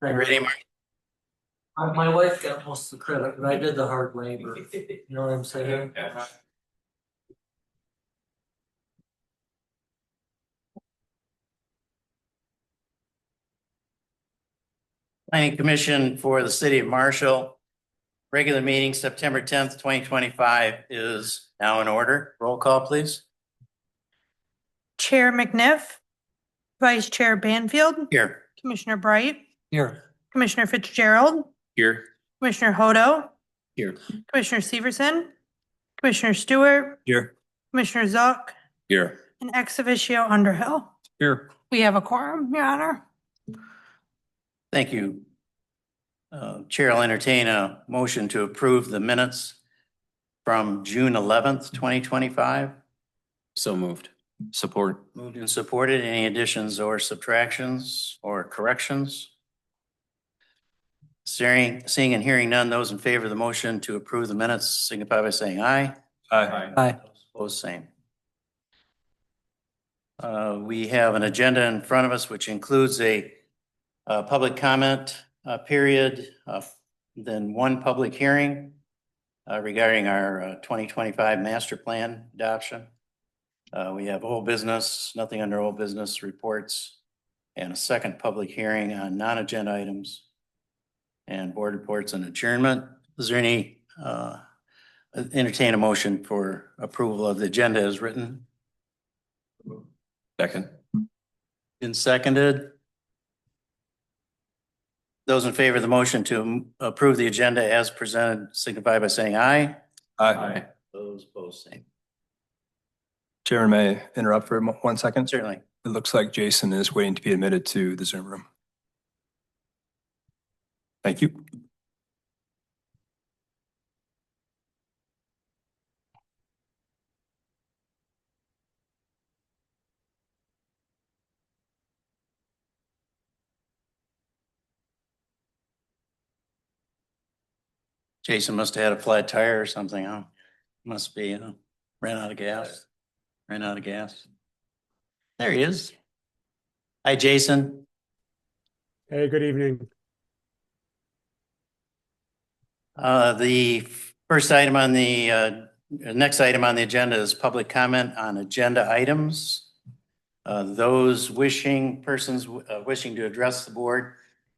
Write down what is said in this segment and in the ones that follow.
You ready, Mark? My wife got most of the credit, but I did the hard labor. You know what I'm saying? Planning Commission for the City of Marshall. Regular meeting, September 10th, 2025 is now in order. Roll call, please. Chair McNiff, Vice Chair Banfield, Here. Commissioner Bright, Here. Commissioner Fitzgerald, Here. Commissioner Hodo, Here. Commissioner Severson, Commissioner Stewart, Here. Commissioner Zuck, Here. and ex officio Underhill. Here. We have a quorum, Your Honor. Thank you. Chair will entertain a motion to approve the minutes from June 11th, 2025. So moved. Support. Moved and supported. Any additions or subtractions or corrections? Seeing and hearing none, those in favor of the motion to approve the minutes signify by saying aye. Aye. Aye. Opposed, same. We have an agenda in front of us, which includes a public comment period, then one public hearing regarding our 2025 master plan adoption. We have old business, nothing under old business reports, and a second public hearing on non-agenda items and board reports and adjournment. Is there any entertain a motion for approval of the agenda as written? Second. Been seconded. Those in favor of the motion to approve the agenda as presented signify by saying aye. Aye. Those opposed, same. Chairman, may I interrupt for 1 second? Certainly. It looks like Jason is waiting to be admitted to the Zoom room. Thank you. Jason must have had a flat tire or something, huh? Must be, ran out of gas. Ran out of gas. There he is. Hi, Jason. Hey, good evening. The first item on the next item on the agenda is public comment on agenda items. Those persons wishing to address the board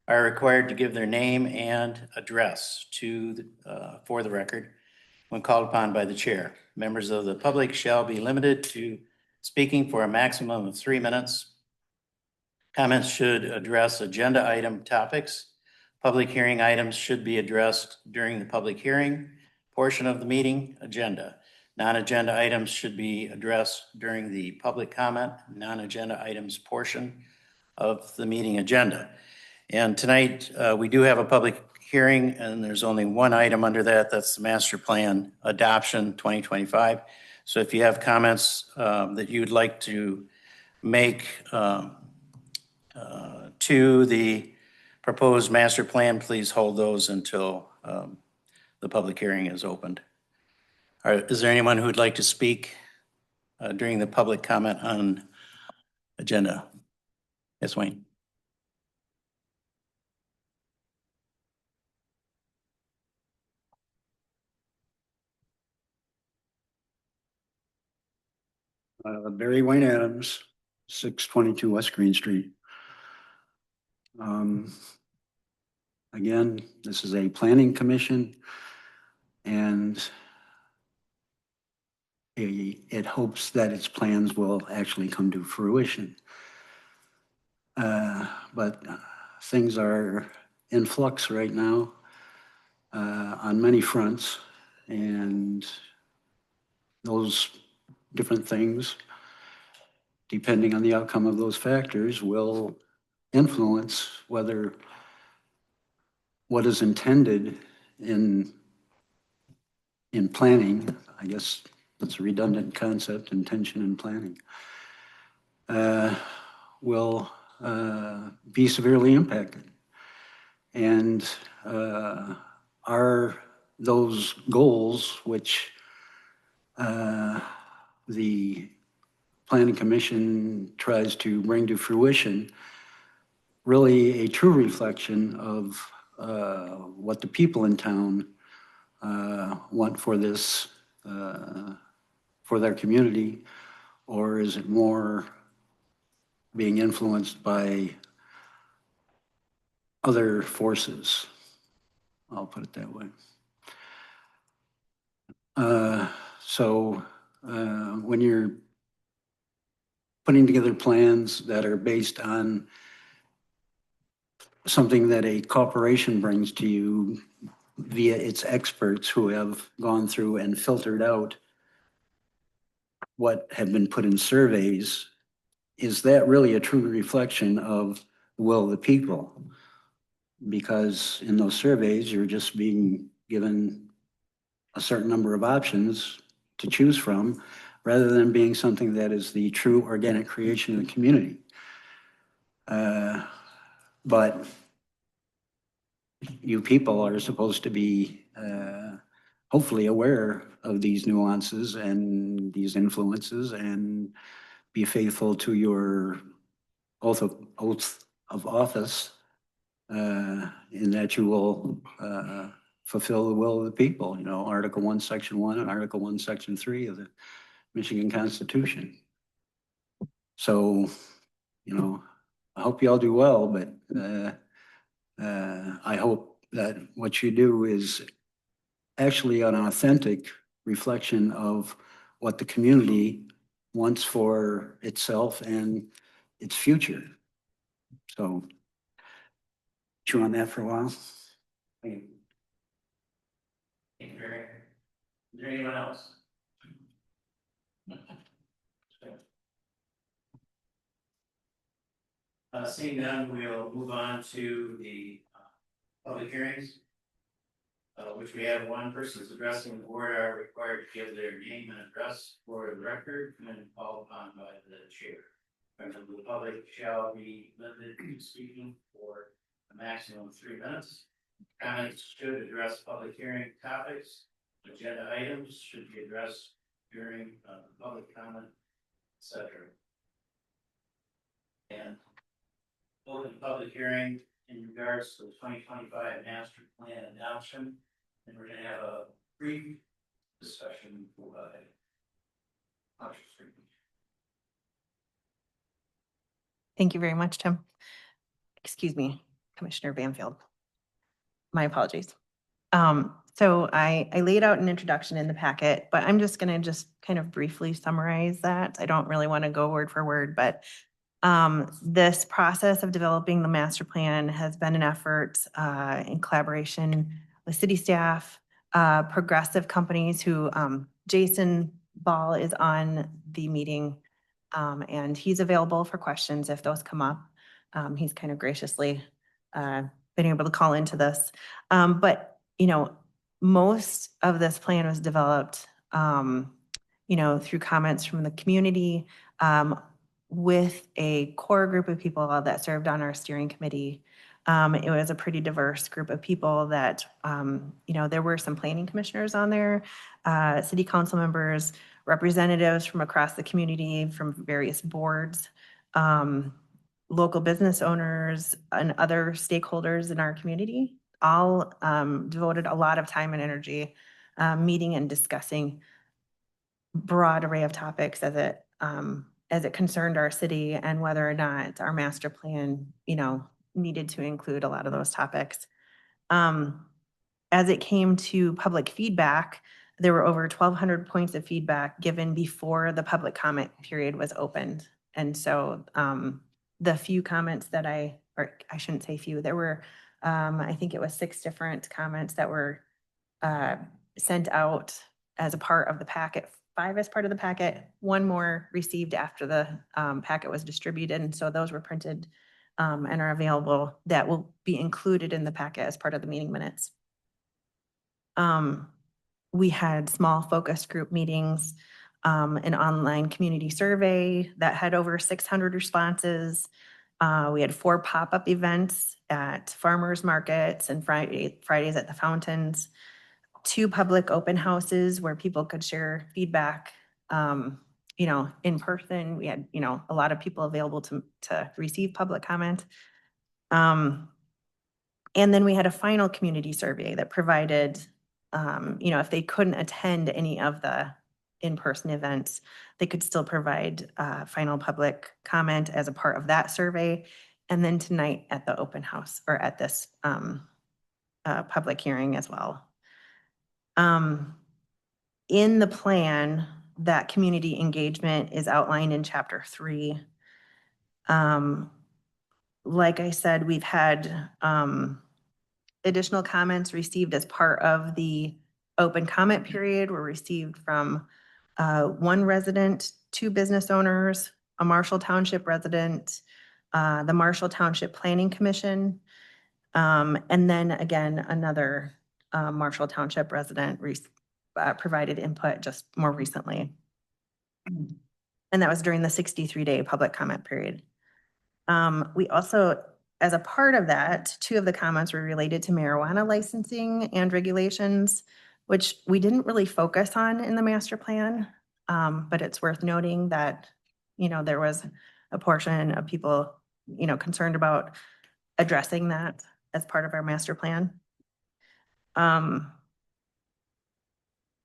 are required to give their name and address for the record when called upon by the chair. Members of the public shall be limited to speaking for a maximum of 3 minutes. Comments should address agenda item topics. Public hearing items should be addressed during the public hearing portion of the meeting agenda. Non-agenda items should be addressed during the public comment, non-agenda items portion of the meeting agenda. And tonight, we do have a public hearing, and there's only one item under that. That's the master plan adoption 2025. So if you have comments that you'd like to make to the proposed master plan, please hold those until the public hearing is opened. Is there anyone who would like to speak during the public comment on agenda? Yes, Wayne. Barry Wayne Adams, 622 West Green Street. Again, this is a planning commission, and it hopes that its plans will actually come to fruition. But things are in flux right now on many fronts, and those different things, depending on the outcome of those factors, will influence whether what is intended in planning, I guess that's a redundant concept, intention in planning, will be severely impacted. And are those goals which the Planning Commission tries to bring to fruition really a true reflection of what the people in town want for this, for their community? Or is it more being influenced by other forces? I'll put it that way. So when you're putting together plans that are based on something that a corporation brings to you via its experts who have gone through and filtered out what have been put in surveys, is that really a true reflection of the will of the people? Because in those surveys, you're just being given a certain number of options to choose from, rather than being something that is the true organic creation of the community. But you people are supposed to be hopefully aware of these nuances and these influences and be faithful to your oath of office in that you will fulfill the will of the people, you know, Article 1, Section 1 and Article 1, Section 3 of the Michigan Constitution. So, you know, I hope you all do well, but I hope that what you do is actually an authentic reflection of what the community wants for itself and its future. So, chew on that for a while. Thank you. Thank you, Barry. Is there anyone else? Seeing none, we'll move on to the public hearings, which we have one person's addressing the board are required to give their name and address for the record and called upon by the chair. Members of the public shall be limited to speaking for a maximum of 3 minutes. Comments should address public hearing topics. Agenda items should be addressed during public comment, etc. And open public hearing in regards to the 2025 master plan adoption. And we're going to have a brief discussion by Thank you very much, Tim. Excuse me, Commissioner Banfield. My apologies. So I laid out an introduction in the packet, but I'm just going to kind of briefly summarize that. I don't really want to go word for word, but this process of developing the master plan has been an effort in collaboration with city staff, progressive companies who Jason Ball is on the meeting and he's available for questions if those come up. He's kind of graciously been able to call into this. But, you know, most of this plan was developed, you know, through comments from the community with a core group of people that served on our steering committee. It was a pretty diverse group of people that, you know, there were some planning commissioners on there, city council members, representatives from across the community, from various boards, local business owners, and other stakeholders in our community, all devoted a lot of time and energy meeting and discussing broad array of topics as it concerned our city and whether or not our master plan, you know, needed to include a lot of those topics. As it came to public feedback, there were over 1,200 points of feedback given before the public comment period was opened. And so the few comments that or I shouldn't say few, there were, I think it was 6 different comments that were sent out as a part of the packet, 5 as part of the packet, 1 more received after the packet was distributed. And so those were printed and are available, that will be included in the packet as part of the meeting minutes. We had small focus group meetings, an online community survey that had over 600 responses. We had 4 pop-up events at farmers markets and Fridays at the fountains, 2 public open houses where people could share feedback, you know, in person. We had, you know, a lot of people available to receive public comment. And then we had a final community survey that provided, if they couldn't attend any of the in-person events, they could still provide final public comment as a part of that survey. And then tonight at the open house or at this public hearing as well. In the plan, that community engagement is outlined in chapter 3. Like I said, we've had additional comments received as part of the open comment period were received from 1 resident, 2 business owners, a Marshall Township resident, the Marshall Township Planning Commission, and then again, another Marshall Township resident provided input just more recently. And that was during the 63-day public comment period. We also, as a part of that, 2 of the comments were related to marijuana licensing and regulations, which we didn't really focus on in the master plan. But it's worth noting that, there was a portion of people, concerned about addressing that as part of our master plan.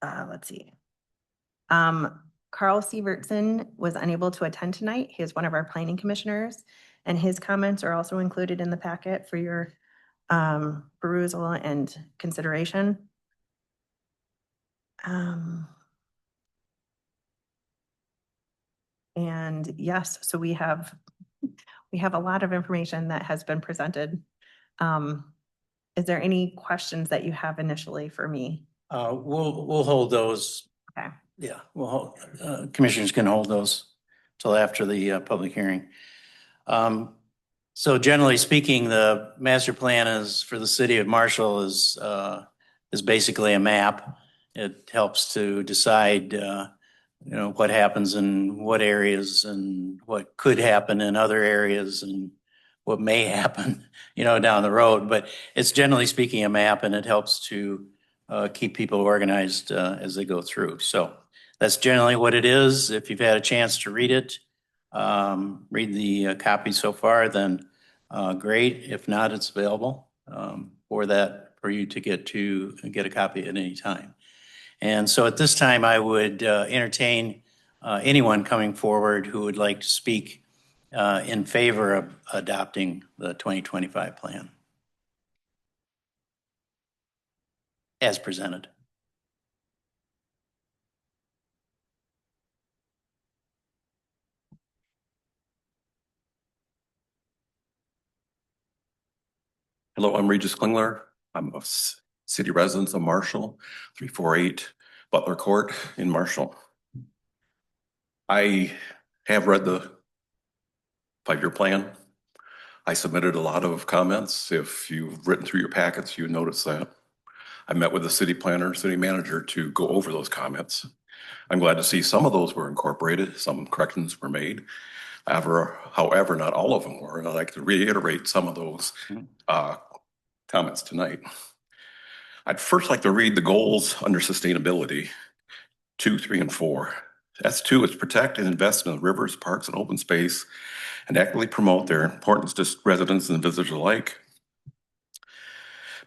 Let's see. Carl Sievertson was unable to attend tonight. He is one of our planning commissioners, and his comments are also included in the packet for your perusal and consideration. And yes, so we have a lot of information that has been presented. Is there any questions that you have initially for me? We'll hold those. Okay. Yeah, we'll hold, commissioners can hold those till after the public hearing. So generally speaking, the master plan is for the city of Marshall is basically a map. It helps to decide, what happens in what areas and what could happen in other areas and what may happen, down the road. But it's generally speaking a map, and it helps to keep people organized as they go through. So that's generally what it is. If you've had a chance to read it, read the copy so far, then great. If not, it's available for you to get a copy at any time. And so at this time, I would entertain anyone coming forward who would like to speak in favor of adopting the 2025 plan as presented. Hello, I'm Regis Klingler. I'm a city resident of Marshall, 348 Butler Court in Marshall. I have read the 5-year plan. I submitted a lot of comments. If you've written through your packets, you notice that. I met with the city planner, city manager to go over those comments. I'm glad to see some of those were incorporated, some corrections were made. However, not all of them were, and I'd like to reiterate some of those comments tonight. I'd first like to read the goals under sustainability, 2, 3, and 4. S2 is protect and invest in the rivers, parks, and open space, and actively promote their importance to residents and visitors alike.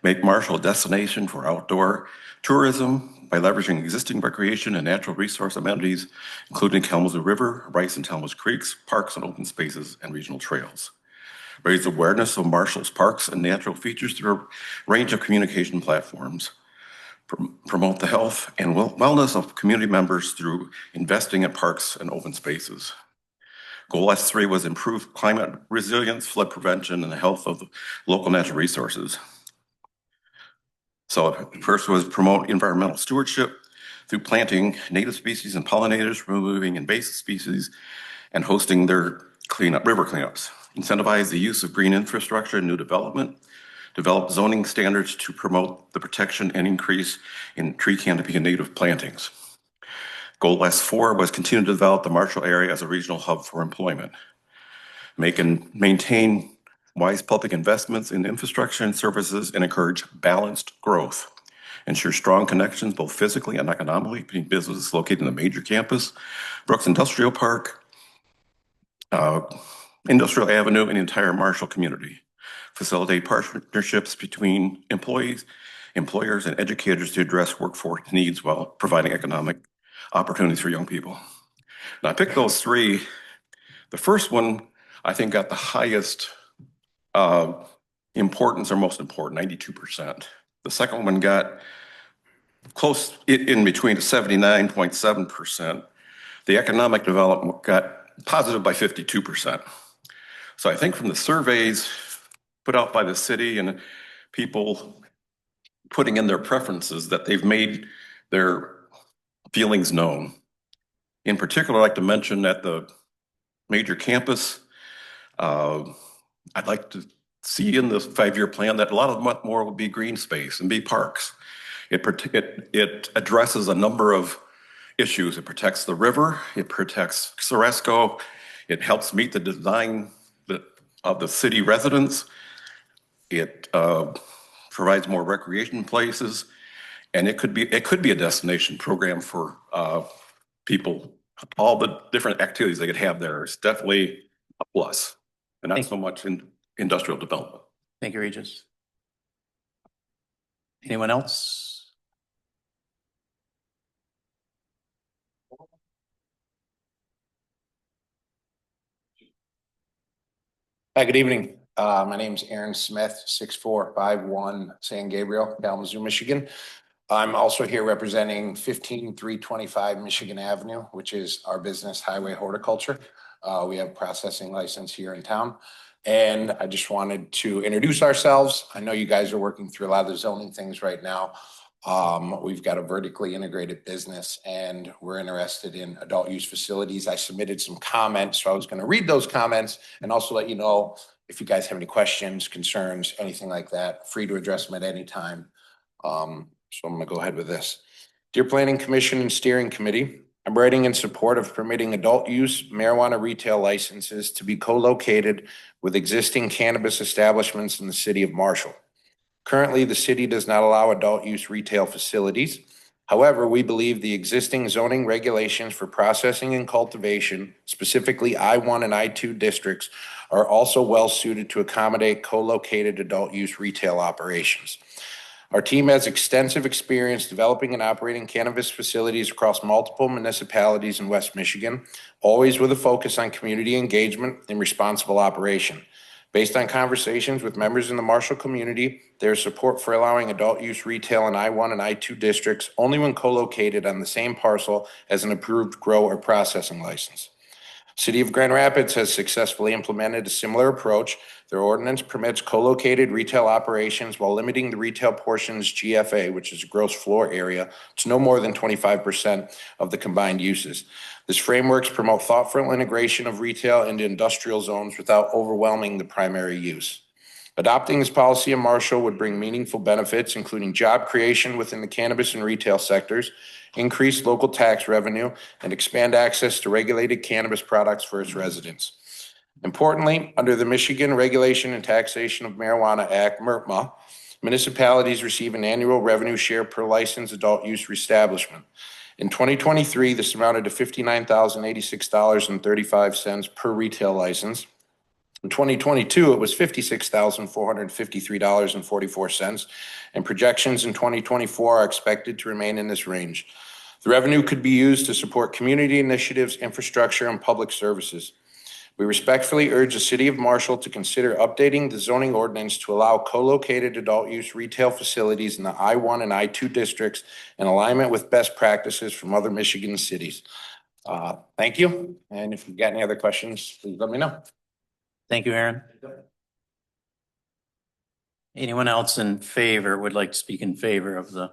Make Marshall a destination for outdoor tourism by leveraging existing recreation and natural resource amenities, including Kalamazoo River, Rice and Talmadge Creeks, parks and open spaces, and regional trails. Raise awareness of Marshall's parks and natural features through a range of communication platforms. Promote the health and wellness of community members through investing in parks and open spaces. Goal S3 was improve climate resilience, flood prevention, and the health of the local natural resources. So first was promote environmental stewardship through planting native species and pollinators, removing invasive species, and hosting their river cleanups. Incentivize the use of green infrastructure and new development. Develop zoning standards to promote the protection and increase in tree canopy and native plantings. Goal S4 was continue to develop the Marshall area as a regional hub for employment. Make and maintain wise public investments in infrastructure and services and encourage balanced growth. Ensure strong connections both physically and economically between businesses located in the major campus, Brooks Industrial Park, Industrial Avenue, and the entire Marshall community. facilitate partnerships between employees, employers, and educators to address workforce needs while providing economic opportunities for young people. And I picked those three. The first one, I think, got the highest importance or most important, 92%. The second one got close in between to 79.7%. The economic development got positive by 52%. So I think from the surveys put out by the city and people putting in their preferences that they've made their feelings known. In particular, I'd like to mention at the major campus, I'd like to see in the 5-year plan that a lot of more will be green space and be parks. It addresses a number of issues. It protects the river, it protects Ceresco, it helps meet the design of the city residents. It provides more recreation places, and it could be a destination program for people. All the different activities they could have there is definitely a plus, and not so much in industrial development. Thank you, Regis. Anyone else? Hi, good evening. My name's Aaron Smith, 6451 San Gabriel, Kalamazoo, Michigan. I'm also here representing 15325 Michigan Avenue, which is our business, Highway Horticulture. We have processing license here in town. And I just wanted to introduce ourselves. I know you guys are working through a lot of the zoning things right now. We've got a vertically integrated business and we're interested in adult use facilities. I submitted some comments, so I was going to read those comments and also let you know if you guys have any questions, concerns, anything like that, free to address them at any time. So I'm going to go ahead with this. Dear Planning Commission and Steering Committee, I'm writing in support of permitting adult use marijuana retail licenses to be co-located with existing cannabis establishments in the city of Marshall. Currently, the city does not allow adult use retail facilities. However, we believe the existing zoning regulations for processing and cultivation, specifically I-1 and I-2 districts, are also well suited to accommodate co-located adult use retail operations. Our team has extensive experience developing and operating cannabis facilities across multiple municipalities in West Michigan, always with a focus on community engagement and responsible operation. Based on conversations with members in the Marshall community, there is support for allowing adult use retail in I-1 and I-2 districts only when co-located on the same parcel as an approved grow or processing license. City of Grand Rapids has successfully implemented a similar approach. Their ordinance permits co-located retail operations while limiting the retail portion's GFA, which is gross floor area, to no more than 25% of the combined uses. This frameworks promote thoughtful integration of retail into industrial zones without overwhelming the primary use. Adopting this policy in Marshall would bring meaningful benefits, including job creation within the cannabis and retail sectors, increase local tax revenue, and expand access to regulated cannabis products for its residents. Importantly, under the Michigan Regulation and Taxation of Marijuana Act, MRTMA, municipalities receive an annual revenue share per licensed adult use establishment. In 2023, this amounted to $59,086.35 per retail license. In 2022, it was $56,453.44, and projections in 2024 are expected to remain in this range. The revenue could be used to support community initiatives, infrastructure, and public services. We respectfully urge the City of Marshall to consider updating the zoning ordinance to allow co-located adult use retail facilities in the I-1 and I-2 districts in alignment with best practices from other Michigan cities. Thank you. And if you've got any other questions, please let me know. Thank you, Aaron. Anyone else in favor would like to speak in favor of the?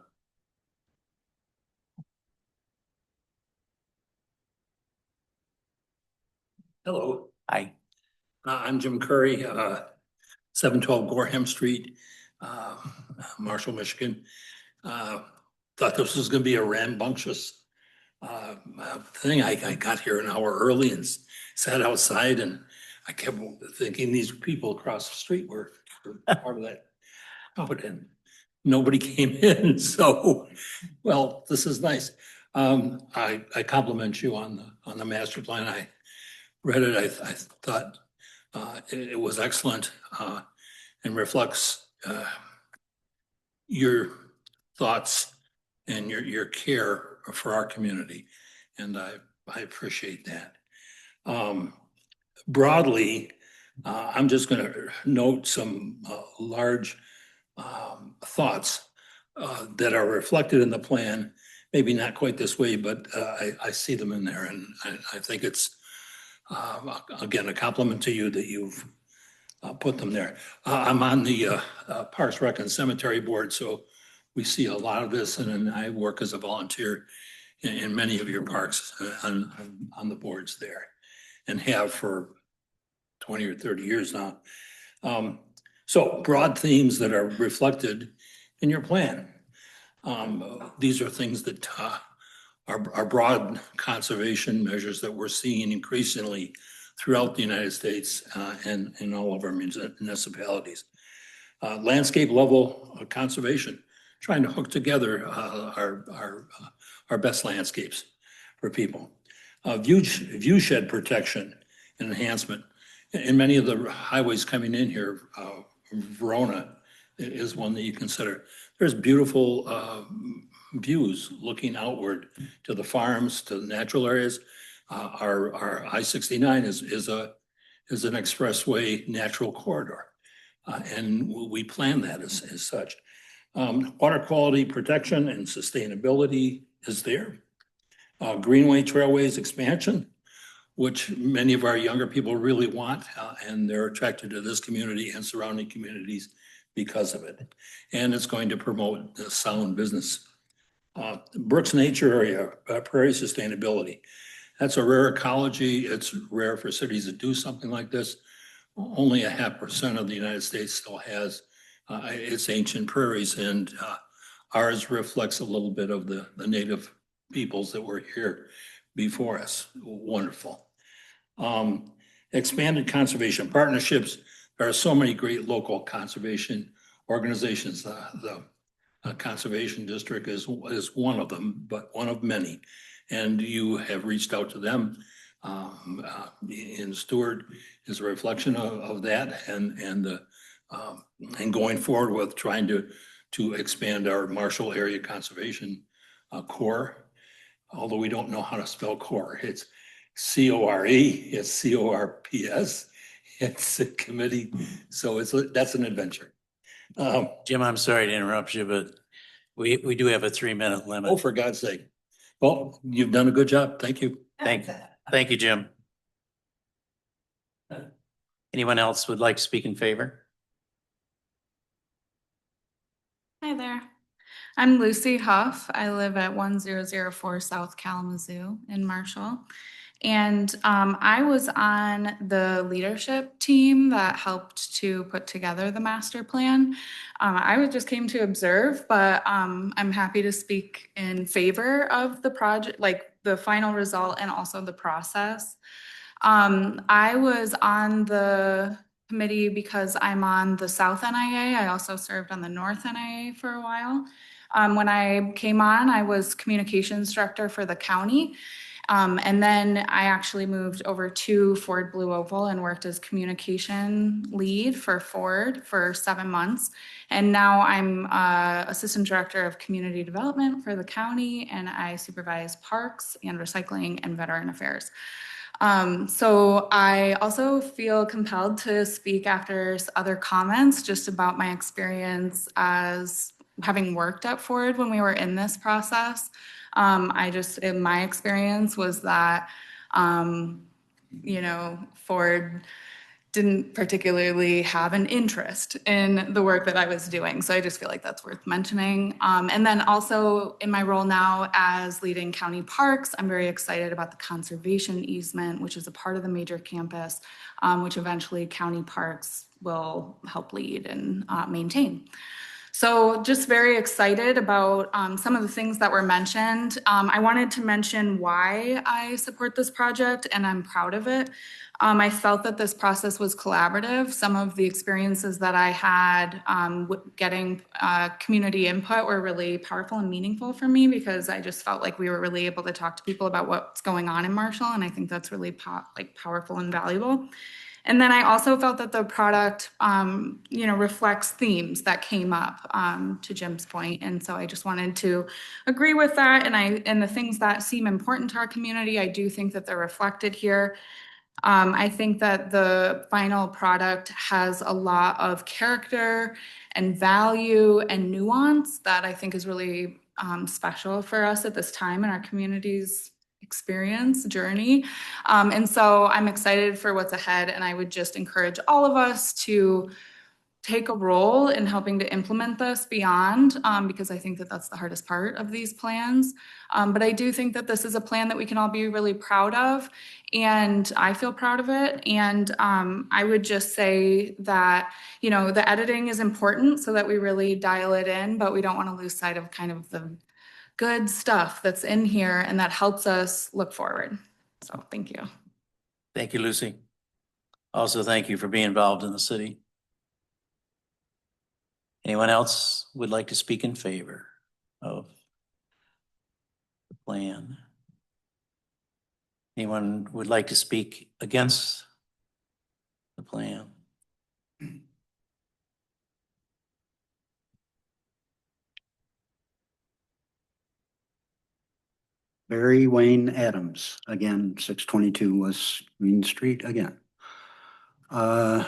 Hello. Hi. I'm Jim Curry, 712 Gorham Street, Marshall, Michigan. Thought this was going to be a rambunctious thing. I got here an hour early and sat outside, and I kept thinking these people across the street were part of that. And nobody came in. So, well, this is nice. I compliment you on the master plan. I read it. I thought it was excellent. and reflects your thoughts and your care for our community. And I appreciate that. Broadly, I'm just going to note some large thoughts that are reflected in the plan. Maybe not quite this way, but I see them in there, and I think it's, again, a compliment to you that you've put them there. I'm on the Parks, Rec, and Cemetery Board, so we see a lot of this, and I work as a volunteer in many of your parks on the boards there, and have for 20 or 30 years now. So broad themes that are reflected in your plan. These are things that are broad conservation measures that we're seeing increasingly throughout the United States and in all of our municipalities. Landscape level conservation, trying to hook together our best landscapes for people. Viewshed protection and enhancement. In many of the highways coming in here, Verona is one that you consider. There's beautiful views looking outward to the farms, to the natural areas. Our I-69 is an expressway natural corridor, and we plan that as such. Water quality protection and sustainability is there. Greenway trailways expansion, which many of our younger people really want, and they're attracted to this community and surrounding communities because of it. And it's going to promote the sound business. Brooks Nature Area, prairie sustainability. That's a rare ecology. It's rare for cities to do something like this. Only 0.5% of the United States still has its ancient prairies, and ours reflects a little bit of the native peoples that were here before us. Wonderful. Expanded conservation partnerships. There are so many great local conservation organizations. The Conservation District is one of them, but one of many. And you have reached out to them. And Stewart is a reflection of that, and going forward with trying to expand our Marshall Area Conservation Corps. Although we don't know how to spell core, it's C-O-R-E, it's C-O-R-P-S, it's a committee, so that's an adventure. Jim, I'm sorry to interrupt you, but we do have a 3-minute limit. Oh, for God's sake. Well, you've done a good job. Thank you. Thank you, Jim. Anyone else would like to speak in favor? Hi there. I'm Lucy Huff. I live at 1004 South Kalamazoo in Marshall. And I was on the leadership team that helped to put together the master plan. I just came to observe, but I'm happy to speak in favor of the project, like the final result and also the process. I was on the committee because I'm on the South NIA. I also served on the North NIA for a while. When I came on, I was communications director for the county. And then I actually moved over to Ford Blue Oval and worked as communication lead for Ford for 7 months. And now I'm assistant director of community development for the county, and I supervise parks and recycling and veteran affairs. So I also feel compelled to speak after other comments just about my experience as having worked at Ford when we were in this process. In my experience was that, Ford didn't particularly have an interest in the work that I was doing. So I just feel like that's worth mentioning. And then also in my role now as leading county parks, I'm very excited about the conservation easement, which is a part of the major campus, which eventually county parks will help lead and maintain. So just very excited about some of the things that were mentioned. I wanted to mention why I support this project, and I'm proud of it. I felt that this process was collaborative. Some of the experiences that I had getting community input were really powerful and meaningful for me, because I just felt like we were really able to talk to people about what's going on in Marshall, and I think that's really powerful and valuable. And then I also felt that the product, reflects themes that came up, to Jim's point. And so I just wanted to agree with that. And the things that seem important to our community, I do think that they're reflected here. I think that the final product has a lot of character and value and nuance that I think is really special for us at this time in our community's experience journey. And so I'm excited for what's ahead, and I would just encourage all of us to take a role in helping to implement this beyond, because I think that that's the hardest part of these plans. But I do think that this is a plan that we can all be really proud of, and I feel proud of it. And I would just say that, the editing is important so that we really dial it in, but we don't want to lose sight of kind of the good stuff that's in here and that helps us look forward. So thank you. Thank you, Lucy. Also, thank you for being involved in the city. Anyone else would like to speak in favor of the plan? Anyone would like to speak against the plan? Barry Wayne Adams, again, 622 West Green Street again. The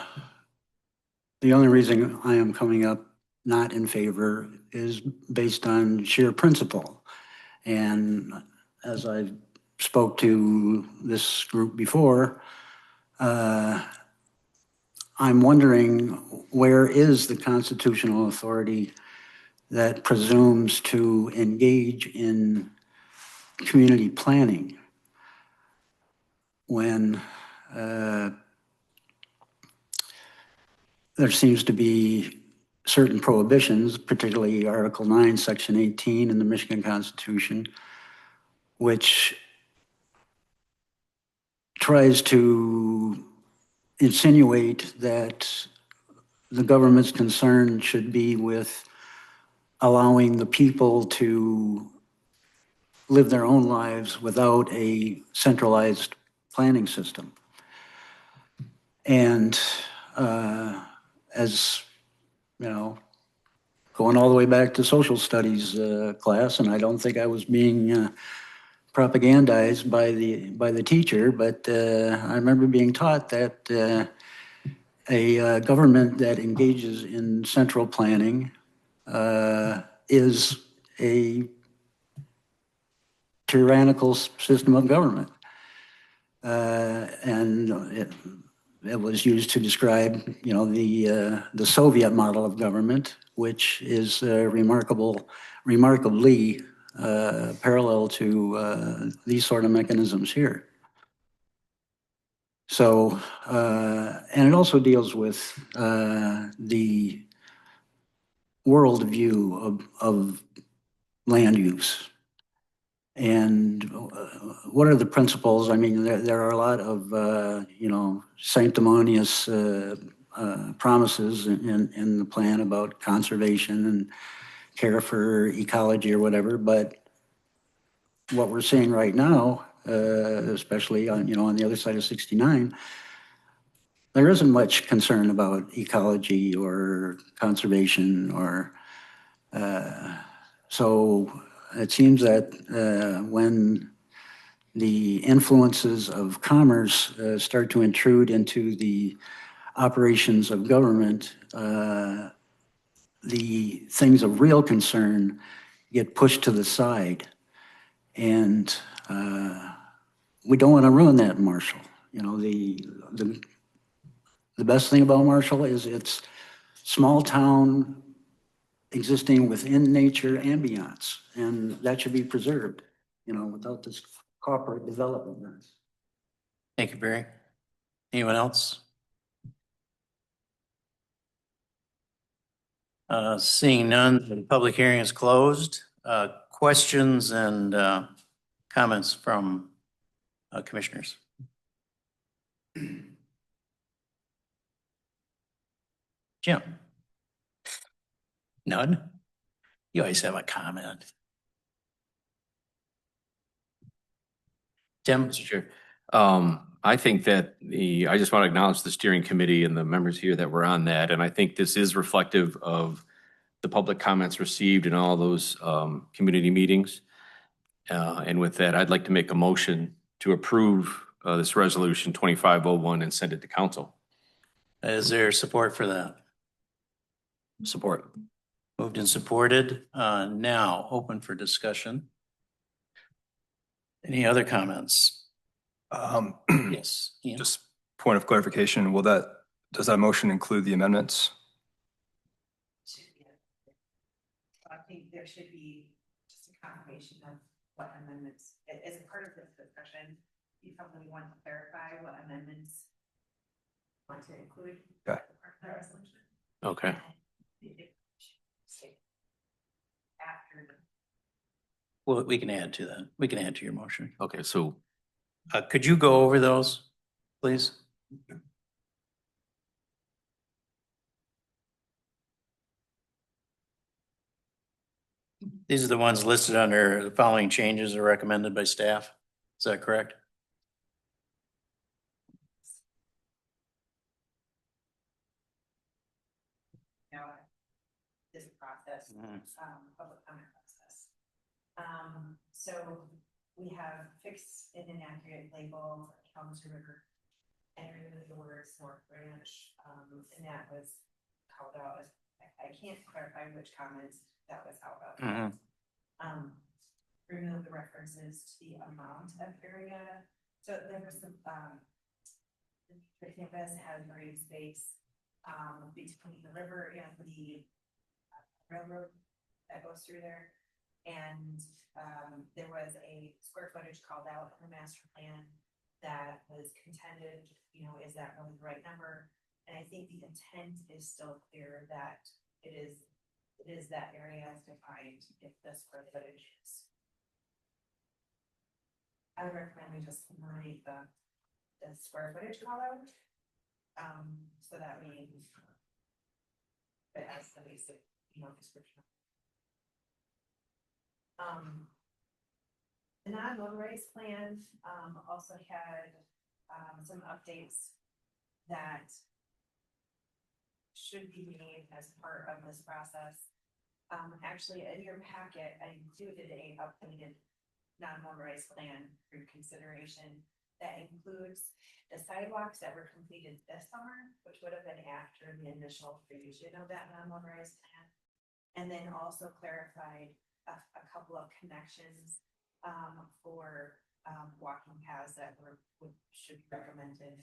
only reason I am coming up not in favor is based on sheer principle. And as I spoke to this group before, I'm wondering, where is the constitutional authority that presumes to engage in community planning when there seems to be certain prohibitions, particularly Article 9, Section 18 in the Michigan Constitution, which tries to insinuate that the government's concern should be with allowing the people to live their own lives without a centralized planning system. And as you know, going all the way back to social studies class, and I don't think I was being propagandized by the teacher, but I remember being taught that a government that engages in central planning is a tyrannical system of government. And it was used to describe, the Soviet model of government, which is remarkably parallel to these sort of mechanisms here. So, and it also deals with the worldview of land use. And what are the principles? I mean, there are a lot of, sanctimonious promises in the plan about conservation and care for ecology or whatever. But what we're seeing right now, especially on the other side of 69, there isn't much concern about ecology or conservation or so. It seems that when the influences of commerce start to intrude into the operations of government, the things of real concern get pushed to the side. And we don't want to ruin that in Marshall. The best thing about Marshall is it's small town, existing within nature ambience, and that should be preserved, without this corporate development. Thank you, Barry. Anyone else? Seeing none, the public hearing is closed. Questions and comments from commissioners? Jim? None? You always have a comment. Tim? Mr. Chair, I think that I just want to acknowledge the steering committee and the members here that were on that. And I think this is reflective of the public comments received in all those community meetings. And with that, I'd like to make a motion to approve this resolution 2501 and send it to council. Is there support for that? Support. Moved and supported. Now open for discussion. Any other comments? Yes. Ian? Just point of clarification, does that motion include the amendments? I think there should be just a confirmation of what amendments, as a part of this discussion, you probably want to clarify what amendments want to include. Okay. The resolution. Okay. After the Well, we can add to that. We can add to your motion. Okay, so Could you go over those, please? These are the ones listed under the following changes are recommended by staff. Is that correct? this process, public comment process. So we have fixed an inaccurate label for Kalamazoo River and removed the words North Branch, and that was called out. I can't clarify which comments that was out of. Remove the references to the amount of area. So there was some, the campus has green space between the river and the railroad that goes through there. And there was a square footage called out in the master plan that was contended, is that really the right number? And I think the intent is still clear that it is that area as defined if the square footage is. I would recommend we just eliminate the square footage call out. So that means it has the basic, description. The non-motorized plan also had some updates that should be made as part of this process. Actually, in your packet, I included a updated non-motorized plan for consideration that includes the sidewalks that were completed this summer, which would have been after the initial creation of that non-motorized plan. And then also clarified a couple of connections for walking paths that should be recommended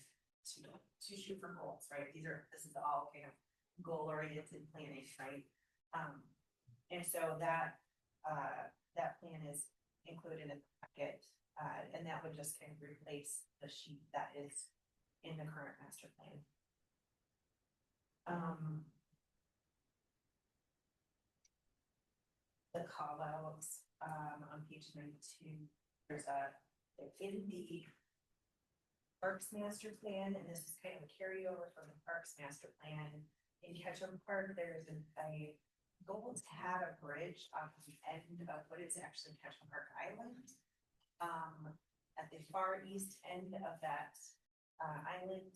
to shoot for goals, right? This is all kind of goal oriented planning, right? And so that plan is included in the packet, and that would just kind of replace the sheet that is in the current master plan. The call outs on page 92, there's in the Parks Master Plan, and this is kind of a carryover from the Parks Master Plan. In Ketchum Park, there's a goal to have a bridge off the end of what is actually Ketchum Park Island. At the far east end of that island,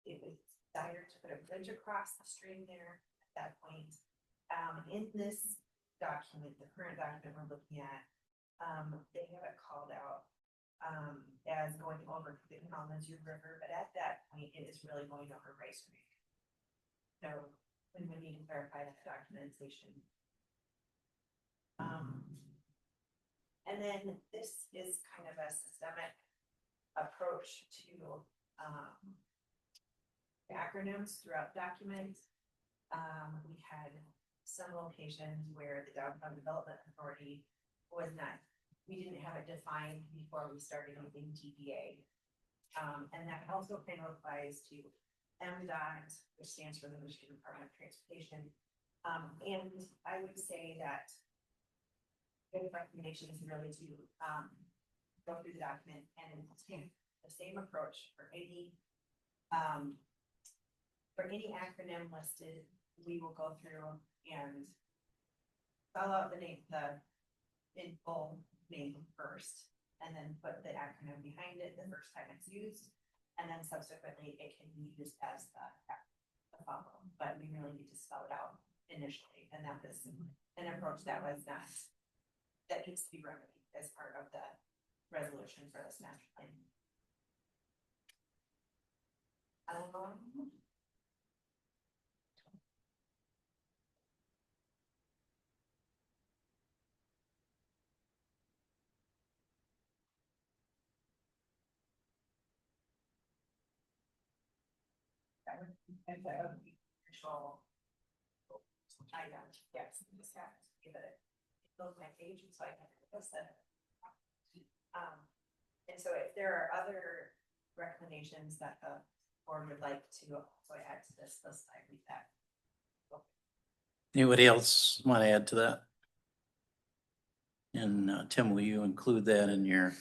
it was desired to put a bridge across the stream there at that point. In this document, the current document we're looking at, they have it called out as going over the Kalamazoo River, but at that point, it is really going over Rice Creek. So we would need to verify that documentation. And then this is kind of a systemic approach to acronyms throughout documents. We had some locations where the Downtown Development Authority was not, we didn't have it defined before we started using TDA. And that also kind of applies to MDOT, which stands for the Michigan Department of Transportation. And I would say that good recommendation is really to go through the document and take the same approach for any acronym listed. We will go through and spell out the name, the in full name first, and then put the acronym behind it the first time it's used. And then subsequently it can be used as the follow, but we really need to spell it out initially, and that was an approach that was not, that needs to be remedied as part of the resolution for this master plan. That would be the initial item, yes, just have to give it, build my page, so I can post it. And so if there are other recommendations that the board would like to also add to this list, I read that. Anybody else want to add to that? And Tim, will you include that in your,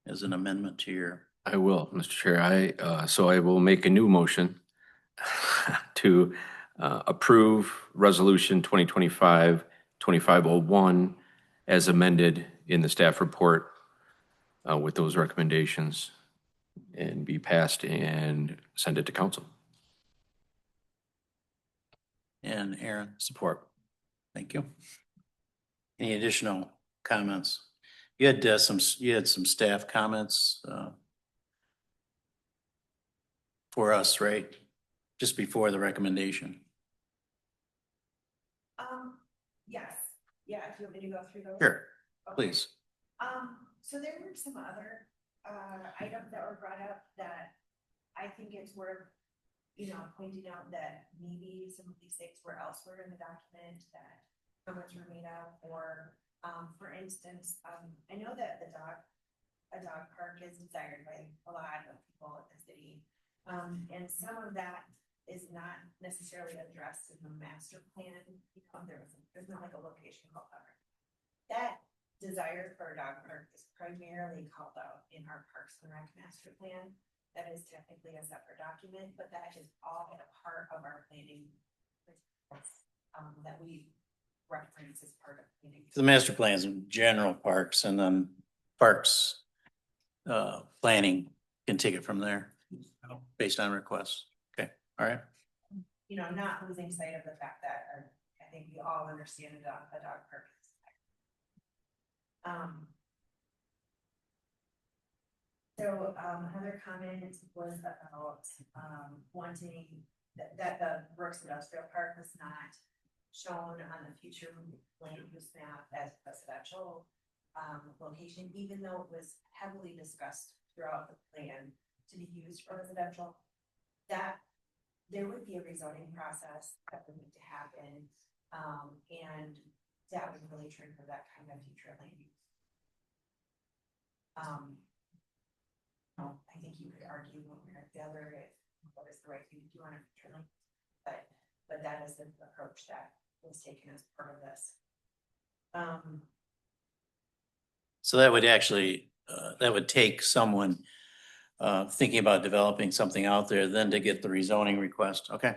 as an amendment to your? I will, Mr. Chair. So I will make a new motion to approve Resolution 2025-2501 as amended in the staff report with those recommendations, and be passed and send it to council. And Aaron, support. Thank you. Any additional comments? You had some staff comments for us, right? Just before the recommendation. Yes, yeah, if you want me to go through those. Sure, Okay. please. So there were some other items that were brought up that I think it's worth, pointing out that maybe some of these things were elsewhere in the document that comments were made of, or for instance, I know that a dog park is desired by a lot of people in the city. And some of that is not necessarily addressed in the master plan. There's not like a location called out. That desire for a dog park is primarily called out in our Parks and Rec master plan. That is technically a separate document, but that is all a part of our planning that we reference as part of planning. The master plans in general parks, and then parks planning can take it from there based on requests. Okay, all right. Not losing sight of the fact that I think we all understand a dog park. So another comment was about wanting that the Brooks Industrial Park was not shown on the future land use map as residential location, even though it was heavily discussed throughout the plan to be used for residential. That there would be a rezoning process that would need to happen, and that would really trigger that kind of future land use. I think you could argue one way or the other if what is the right thing to do on a future land, but that is the approach that was taken as part of this. So that would actually, that would take someone thinking about developing something out there, then to get the rezoning request. Okay.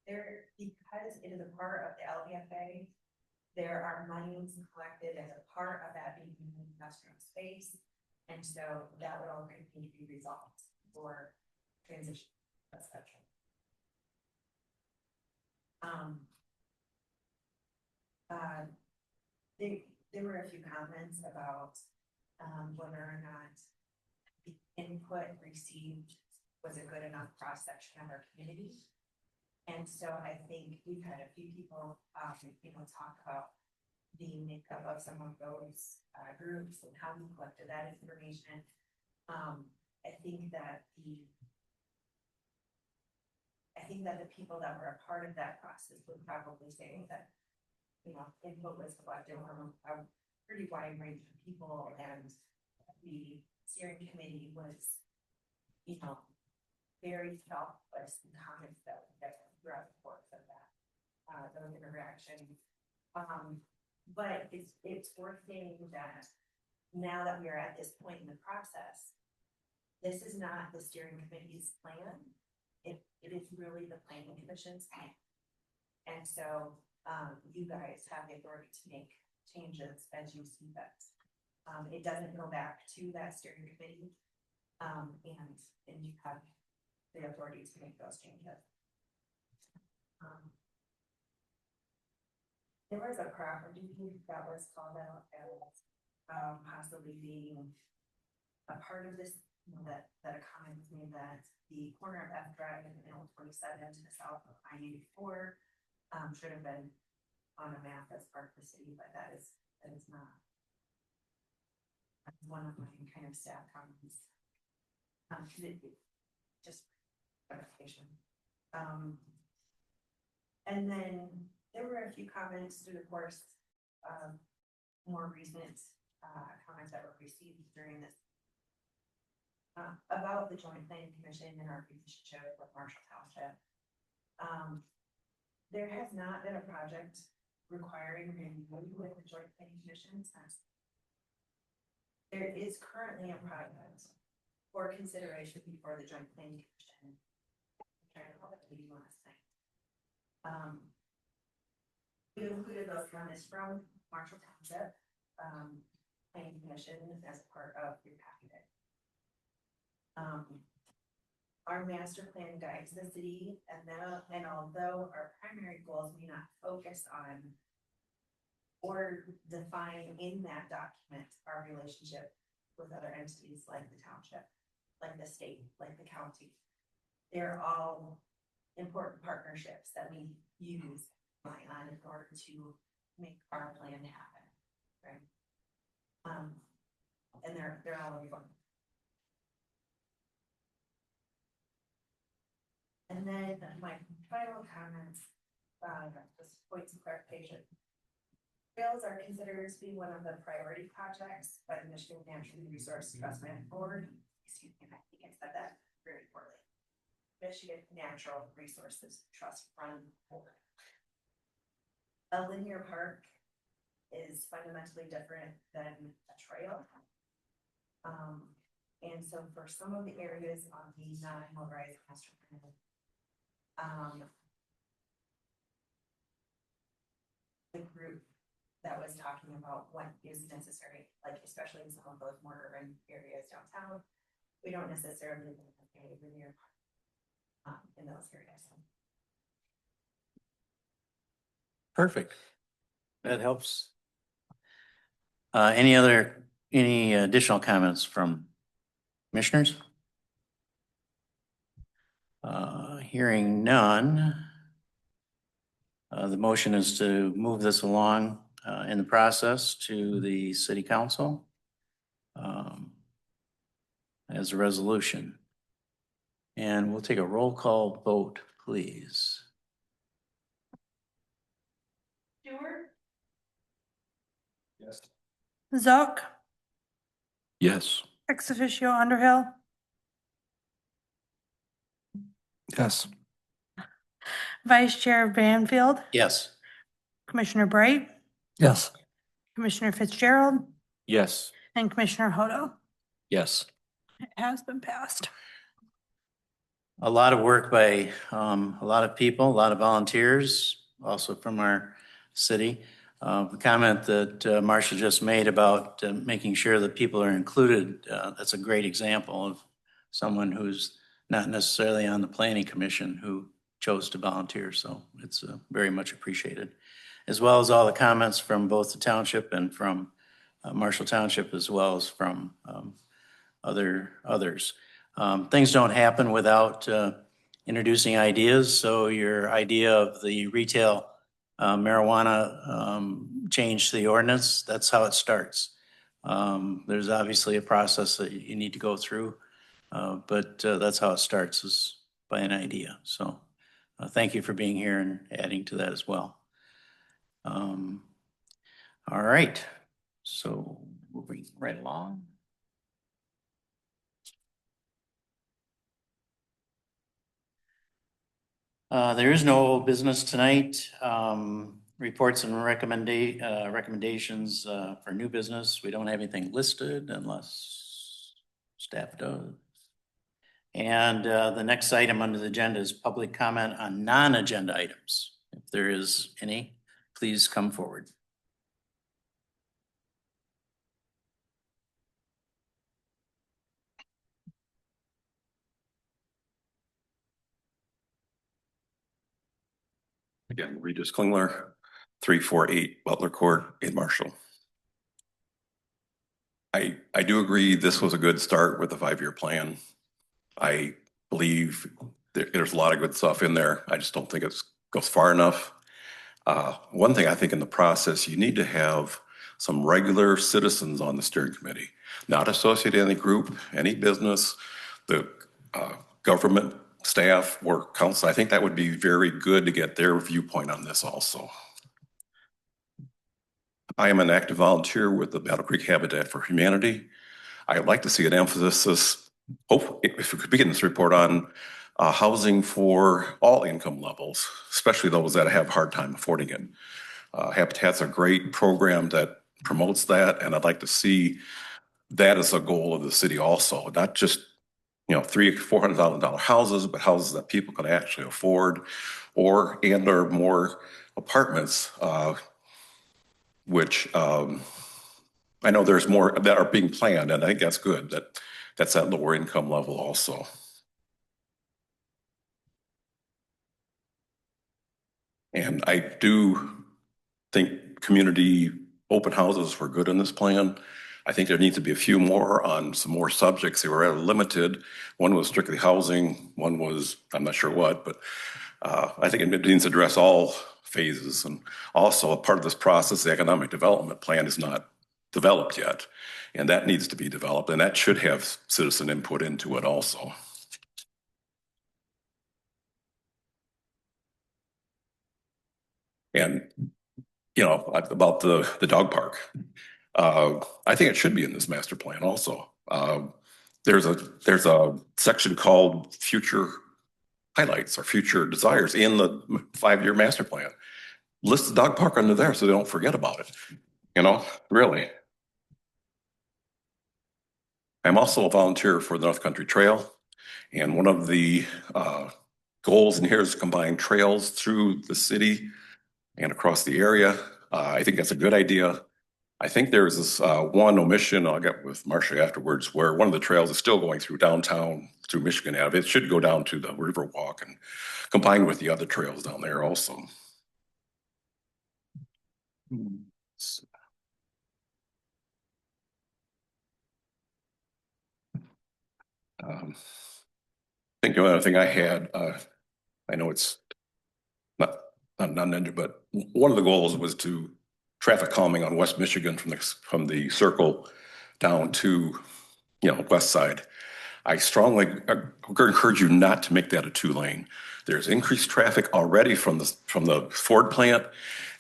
There, because it is a part of the LBFA, there are monies collected as a part of that being an industrial space. And so that would all need to be resolved for transition residential. There were a few comments about whether or not the input received was a good enough cross section of our community. And so I think we've had a few people, talk about the makeup of some of those groups and how we collected that information. I think that the people that were a part of that process would probably say that, input was collected from a pretty wide range of people, and the steering committee was, very selfless in comments that throughout the course of that, those interactions. But it's worth saying that now that we are at this point in the process, this is not the steering committee's plan. It is really the planning commission's plan. And so you guys have the authority to make changes as you see fit. It doesn't go back to that steering committee. And you have the authority to make those changes. There was a property that was called out as possibly being a part of this, that a comment was made that the corner of F Drive and L 27 to the south of I-84 should have been on a map as part of the city, but that is not. That's one of my kind of staff comments. Just clarification. And then there were a few comments through the course of more recent comments that were received during this about the Joint Planning Commission and our relationship with Marshall Township. There has not been a project requiring review with the Joint Planning Commission since there is currently a project for consideration before the Joint Planning Commission. I'm trying to hold it to you last night. We included those comments from Marshall Township Planning Commission as part of your packet. Our master plan guides the city, and although our primary goals may not focus on or define in that document our relationship with other entities like the township, like the state, like the county, they're all important partnerships that we use on in order to make our plan happen, right? And they're all important. And then my final comments, just points of clarification. Trails are considered to be one of the priority projects by the Michigan Natural Resource Trust Management Board. Excuse me, I think I said that very poorly. Michigan Natural Resources Trust Fund Board. A linear park is fundamentally different than a trail. And so for some of the areas on the non-motorized master plan, the group that was talking about what is necessary, like especially in some of those more urban areas downtown, we don't necessarily need a linear park in those areas. Perfect. That helps. Any additional comments from commissioners? Hearing none. The motion is to move this along in the process to the city council as a resolution. And we'll take a roll call vote, please. Stewart, Yes. Zuck, Yes. ex officio Underhill, Yes. Vice Chair Banfield, Yes. Commissioner Bright, Yes. Commissioner Fitzgerald, Yes. and Commissioner Hodo. Yes. It has been passed. A lot of work by a lot of people, a lot of volunteers, also from our city. The comment that Marcia just made about making sure that people are included, that's a great example of someone who's not necessarily on the planning commission who chose to volunteer. So it's very much appreciated, as well as all the comments from both the township and from Marshall Township, as well as from others. Things don't happen without introducing ideas. So your idea of the retail marijuana change to the ordinance, that's how it starts. There's obviously a process that you need to go through, but that's how it starts, is by an idea. So thank you for being here and adding to that as well. All right, so moving right along. There is no old business tonight. Reports and recommendations for new business. We don't have anything listed unless staff does. And the next item under the agenda is public comment on non-agenda items. If there is any, please come forward. Again, Regis Klingler, 348 Butler Court in Marshall. I do agree this was a good start with the 5-year plan. I believe there's a lot of good stuff in there. I just don't think it goes far enough. One thing I think in the process, you need to have some regular citizens on the steering committee, not associated with any group, any business, the government staff or council. I think that would be very good to get their viewpoint on this also. I am an active volunteer with the Battle Creek Habitat for Humanity. I'd like to see an emphasis, if we could begin this report on housing for all income levels, especially those that have a hard time affording it. Habitat's a great program that promotes that, and I'd like to see that as a goal of the city also, not just $300,000-$400,000 houses, but houses that people can actually afford, or more apartments, which I know there's more that are being planned, and I think that's good. That's that lower income level also. And I do think community open houses were good in this plan. I think there needs to be a few more on some more subjects. They were rather limited. One was strictly housing. One was, I'm not sure what, but I think it needs to address all phases. And also a part of this process, the economic development plan is not developed yet. And that needs to be developed, and that should have citizen input into it also. And, about the dog park. I think it should be in this master plan also. There's a section called future highlights or future desires in the 5-year master plan. List the dog park under there so they don't forget about it. Really. I'm also a volunteer for the North Country Trail. And one of the goals in here is to combine trails through the city and across the area. I think that's a good idea. I think there's this one omission, I'll get with Marcia afterwards, where one of the trails is still going through downtown, through Michigan Ave. It should go down to the Riverwalk and combine with the other trails down there also. I think the other thing I had, I know it's not ninja, but one of the goals was to traffic calming on West Michigan from the circle down to west side. I strongly encourage you not to make that a 2-lane. There's increased traffic already from the Ford plant,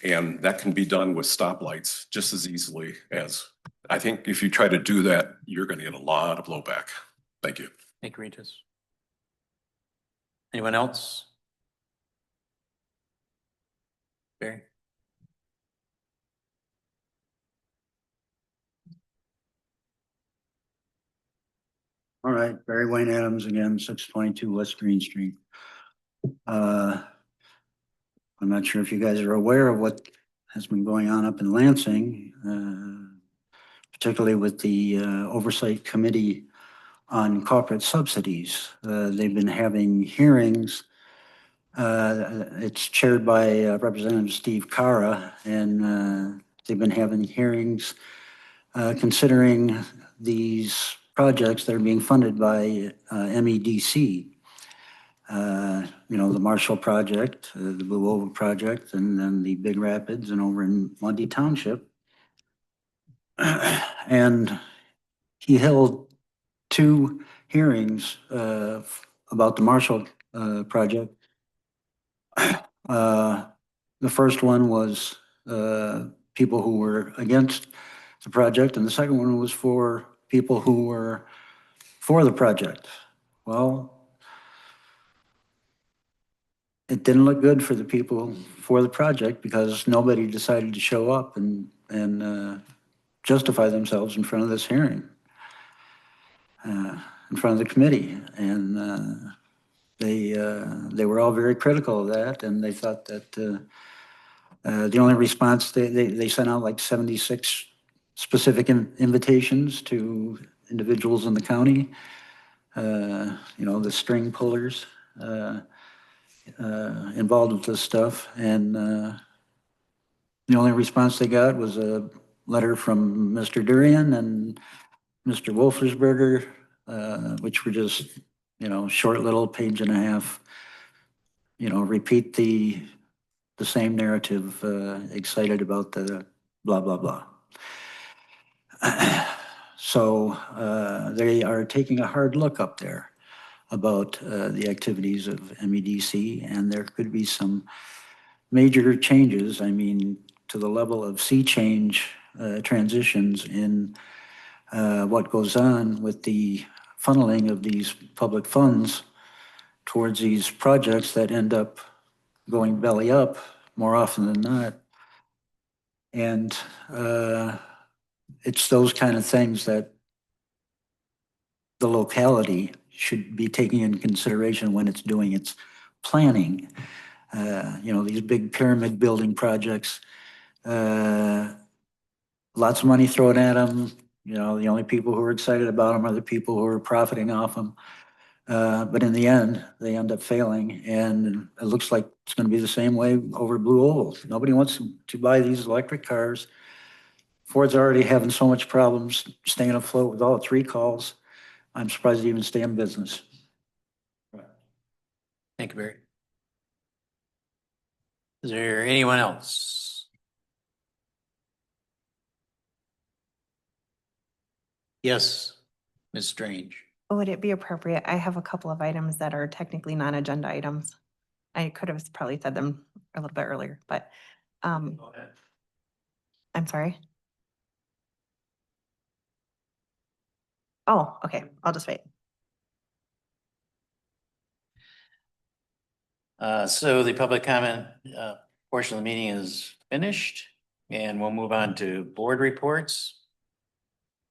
and that can be done with stoplights just as easily as, I think if you try to do that, you're going to get a lot of blowback. Thank you. Thank you, Regis. Anyone else? Barry? All right, Barry Wayne Adams again, 622 West Green Street. I'm not sure if you guys are aware of what has been going on up in Lansing, particularly with the Oversight Committee on Corporate Subsidies. They've been having hearings. It's chaired by Representative Steve Cara, and they've been having hearings considering these projects that are being funded by MEDC. The Marshall Project, the Blue Oval Project, and then the Big Rapids and over in Lundy Township. And he held 2 hearings about the Marshall Project. The first one was people who were against the project, and the second one was for people who were for the project. Well, it didn't look good for the people for the project because nobody decided to show up and justify themselves in front of this hearing, in front of the committee. And they were all very critical of that, and they thought that the only response, they sent out like 76 specific invitations to individuals in the county, the string pullers. involved with this stuff, and the only response they got was a letter from Mr. Durian and Mr. Wolfersberger, which were just, short little page and a half, repeat the same narrative, excited about the blah, blah, blah. So they are taking a hard look up there about the activities of MEDC, and there could be some major changes, to the level of sea change transitions in what goes on with the funneling of these public funds towards these projects that end up going belly up more often than not. And it's those kind of things that the locality should be taking into consideration when it's doing its planning. These big pyramid building projects, lots of money thrown at them. The only people who are excited about them are the people who are profiting off them. But in the end, they end up failing. And it looks like it's going to be the same way over Blue Oval. Nobody wants to buy these electric cars. Ford's already having so much problems staying afloat with all its recalls. I'm surprised they even stay in business. Thank you, Barry. Is there anyone else? Yes, Ms. Strange. Would it be appropriate? I have a couple of items that are technically non-agenda items. I could have probably said them a little bit earlier, but I'm sorry. Oh, okay. I'll just wait. So the public comment portion of the meeting is finished, and we'll move on to board reports.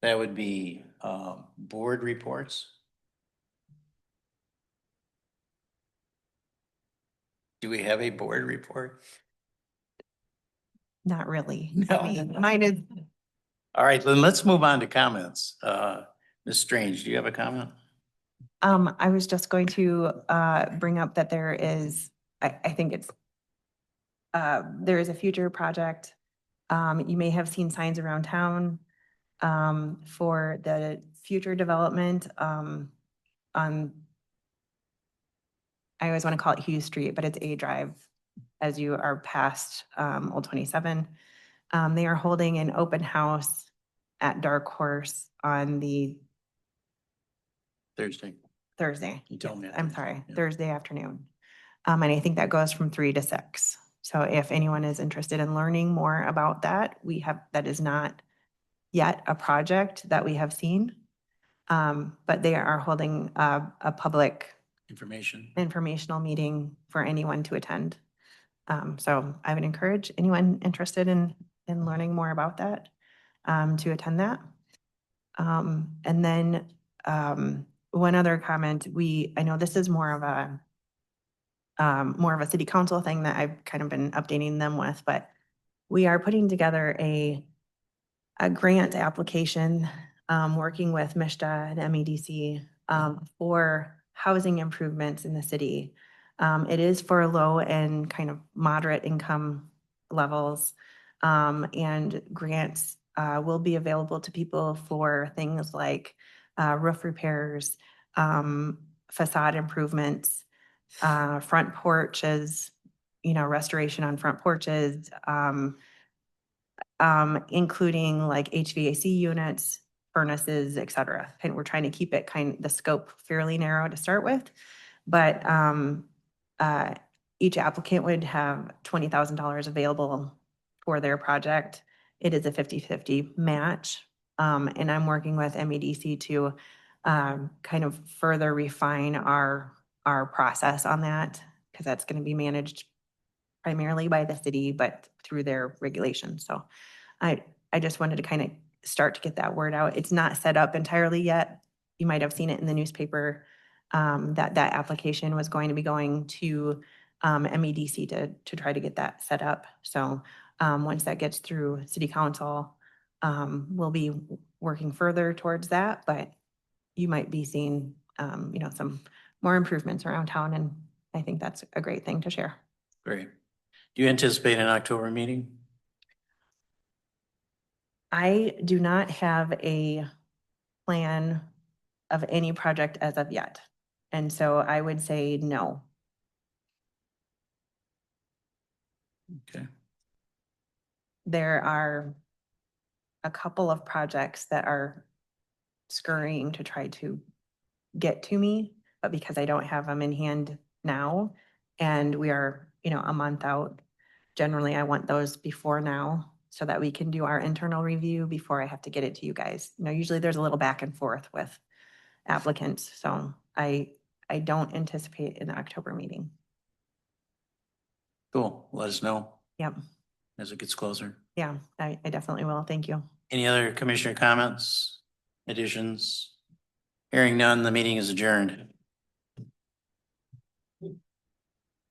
That would be board reports. Do we have a board report? Not really. No. Mine is, All right, then let's move on to comments. Ms. Strange, do you have a comment? I was just going to bring up that there is, I think it's, there is a future project. You may have seen signs around town for the future development on, I always want to call it Hughes Street, but it's A Drive as you are past Old 27. They are holding an open house at Dark Horse on the Thursday. You told me. I'm sorry, Yeah. Thursday afternoon. And I think that goes from 3 to 6. So if anyone is interested in learning more about that, that is not yet a project that we have seen. But they are holding a public informational meeting for anyone to attend. So I would encourage anyone interested in learning more about that to attend that. And then one other comment, I know this is more of a city council thing that I've kind of been updating them with, but we are putting together a grant application, working with MISTA and MEDC for housing improvements in the city. It is for low and kind of moderate income levels, and grants will be available to people for things like roof repairs, facade improvements, front porches, restoration on front porches, including like HVAC units, furnaces, et cetera. And we're trying to keep it the scope fairly narrow to start with. But each applicant would have $20,000 available for their project. It is a 50-50 match. And I'm working with MEDC to kind of further refine our process on that, because that's going to be managed primarily by the city, but through their regulations. So I just wanted to kind of start to get that word out. It's not set up entirely yet. You might have seen it in the newspaper that application was going to be going to MEDC to try to get that set up. So once that gets through city council, we'll be working further towards that, but you might be seeing, some more improvements around town I think that's a great thing to share. Great. Do you anticipate an October meeting? I do not have a plan of any project as of yet. And so I would say no. Okay. There are a couple of projects that are scurrying to try to get to me, but because I don't have them in hand now, and we are, a month out, generally I want those before now so that we can do our internal review before I have to get it to you guys. Usually there's a little back and forth with applicants, so I don't anticipate an October meeting. Cool. Let us know Yep. as it gets closer. Yeah, I definitely will. Thank you. Any other commissioner comments, additions? Hearing none, the meeting is adjourned.